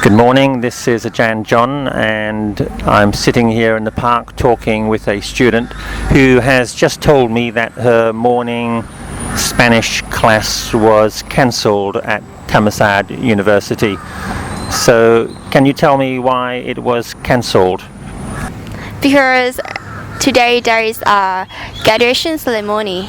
Good morning, this is Ajarn John, and I'm sitting here in the park talking with a student who has just told me that her morning Spanish class was cancelled at Thammasat University. So can you tell me why it was cancelled? Because today there is a graduation ceremony.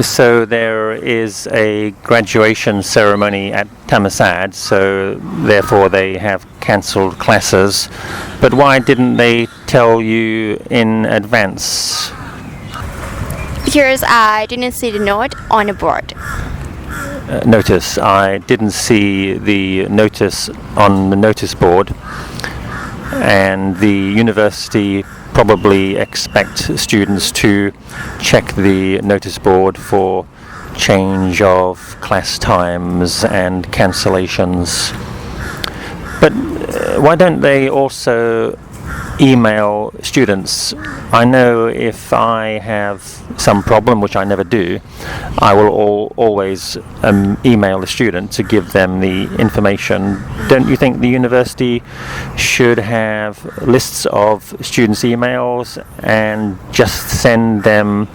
So there is a graduation ceremony at Thammasat, so therefore they have cancelled classes. But why didn't they tell you in advance? Because I didn't see the note on the board. Notice. I didn't see the notice on the notice board, and the university probably expect students to check the notice board for change of class times and cancellations. But why don't they also email students? I know if I have some problem, which I never do, I will always email the student to give them the information. Don't you think the university should have lists of students' emails and just send them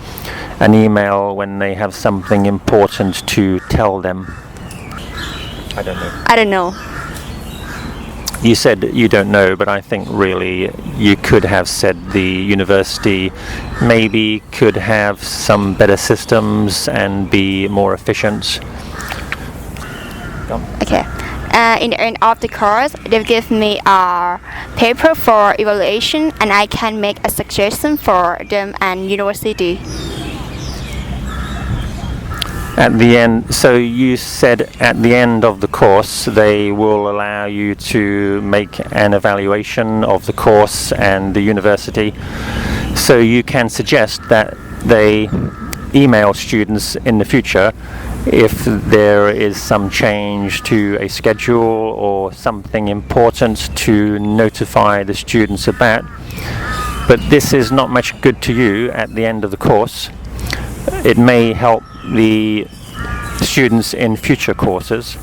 an email when they have something important to tell them? I don't know. You said you don't know, but I think really you could have said the university maybe could have some better systems and be more efficient. Okay. In the end of the course, they give me a paper for evaluation, and I can make a suggestion for them and university. At the end, so you said at the end of the course they will allow you to make an evaluation of the course and the university, so you can suggest that they email students in the future if there is some change to a schedule or something important to notify the students about. But this is not much good to you at the end of the course. It may help the students in future courses,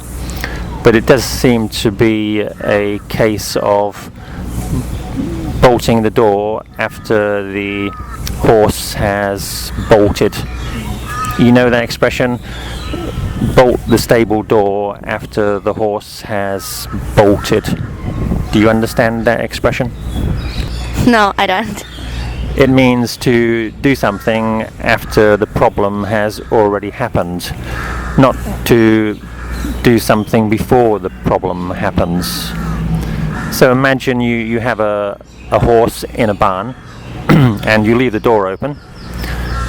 but it does seem to be a case of bolting the door after the horse has bolted. You know that expression? Bolt the stable door after the horse has bolted. Do you understand that expression? No, I don't. It means to do something after the problem has already happened, not to do something before the problem happens. So imagine you have a horse in a barn and you leave the door open.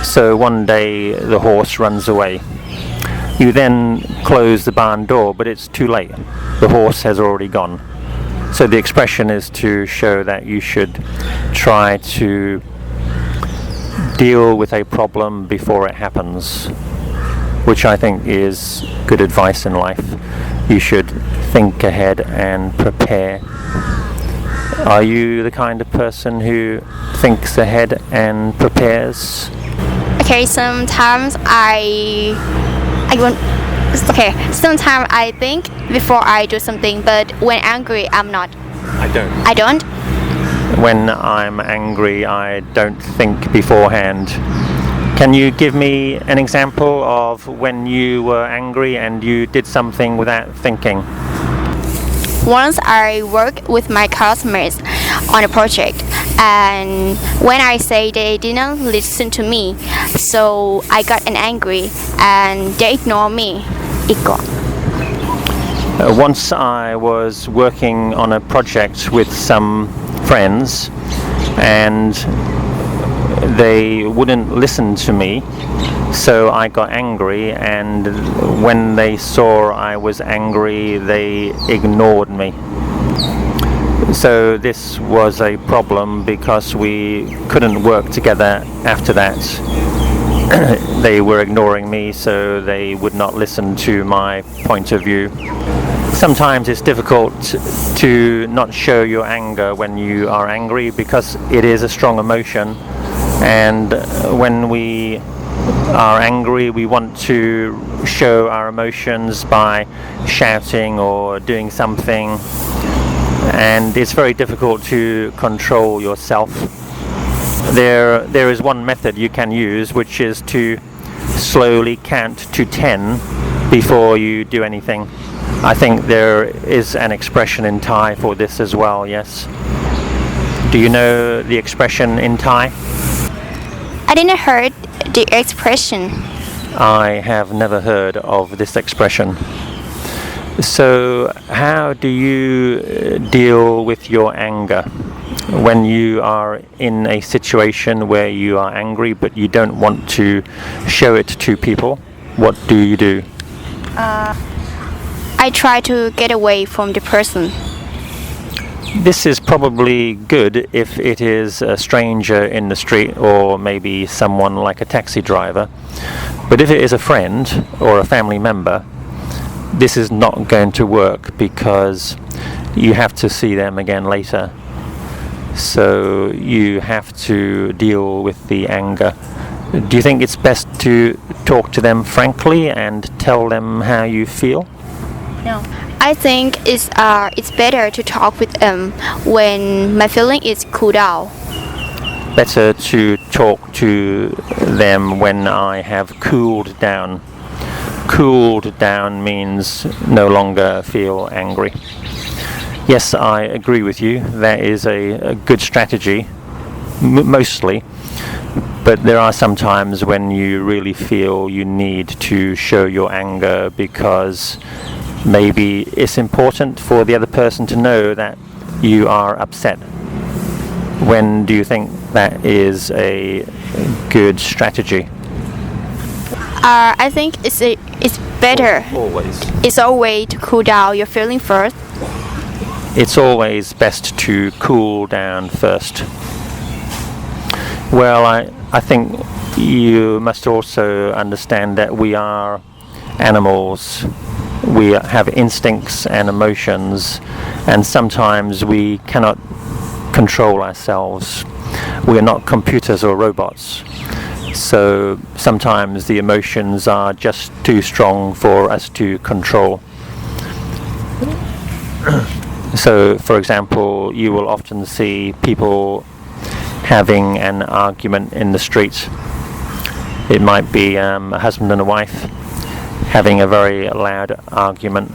So one day the horse runs away. You then close the barn door, but it's too late. The horse has already gone. So the expression is to show that you should try to deal with a problem before it happens, which I think is good advice in life. You should think ahead and prepare. Are you the kind of person who thinks ahead and prepares? Okay, sometimes sometimes I think before I do something, but when angry, I'm not. I don't? When I'm angry, I don't think beforehand. Can you give me an example of when you were angry and you did something without thinking? Once I worked with my classmates on a project, and when I say they didn't listen to me, so I got angry and they ignored me. Once I was working on a project with some friends and they wouldn't listen to me, so I got angry, and when they saw I was angry they ignored me. So this was a problem because we couldn't work together after that. They were ignoring me, so they would not listen to my point of view. Sometimes it's difficult to not show your anger when you are angry because it is a strong emotion, and when we are angry, we want to show our emotions by shouting or doing something, and it's very difficult to control yourself. There is one method you can use, which is to slowly count to 10 before you do anything. I think there is an expression in Thai for this as well, yes. Do you know the expression in Thai? I didn't heard the expression. I have never heard of this expression. So how do you deal with your anger when you are in a situation where you are angry but you don't want to show it to people? What do you do? I try to get away from the person. This is probably good if it is a stranger in the street or maybe someone like a taxi driver. But if it is a friend or a family member, this is not going to work because you have to see them again later. So you have to deal with the anger. Do you think it's best to talk to them frankly and tell them how you feel? No. I think it's better to talk with them when my feeling is cooled down. Better to talk to them when I have cooled down. Cooled down means no longer feel angry. Yes, I agree with you. That is a good strategy, mostly. But there are some times when you really feel you need to show your anger because maybe it's important for the other person to know that you are upset. When do you think that is a good strategy? I think it's better. Always. It's a way to cool down your feeling first. It's always best to cool down first. Well, I think you must also understand that we are animals. We have instincts and emotions, and sometimes we cannot control ourselves. We are not computers or robots. So sometimes the emotions are just too strong for us to control. So, for example, you will often see people having an argument in the street. It might be a husband and a wife having a very loud argument,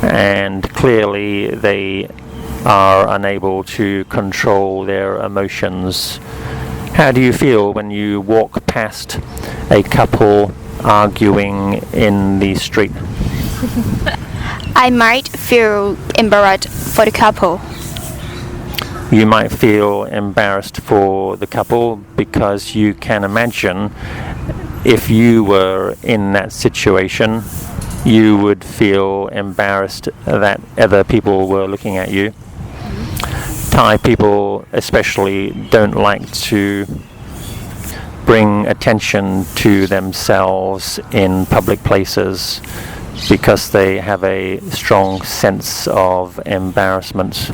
and clearly they are unable to control their emotions. How do you feel when you walk past a couple arguing in the street? I might feel embarrassed for the couple. You might feel embarrassed for the couple because you can imagine if you were in that situation, you would feel embarrassed that other people were looking at you. Thai people especially don't like to bring attention to themselves in public places because they have a strong sense of embarrassment.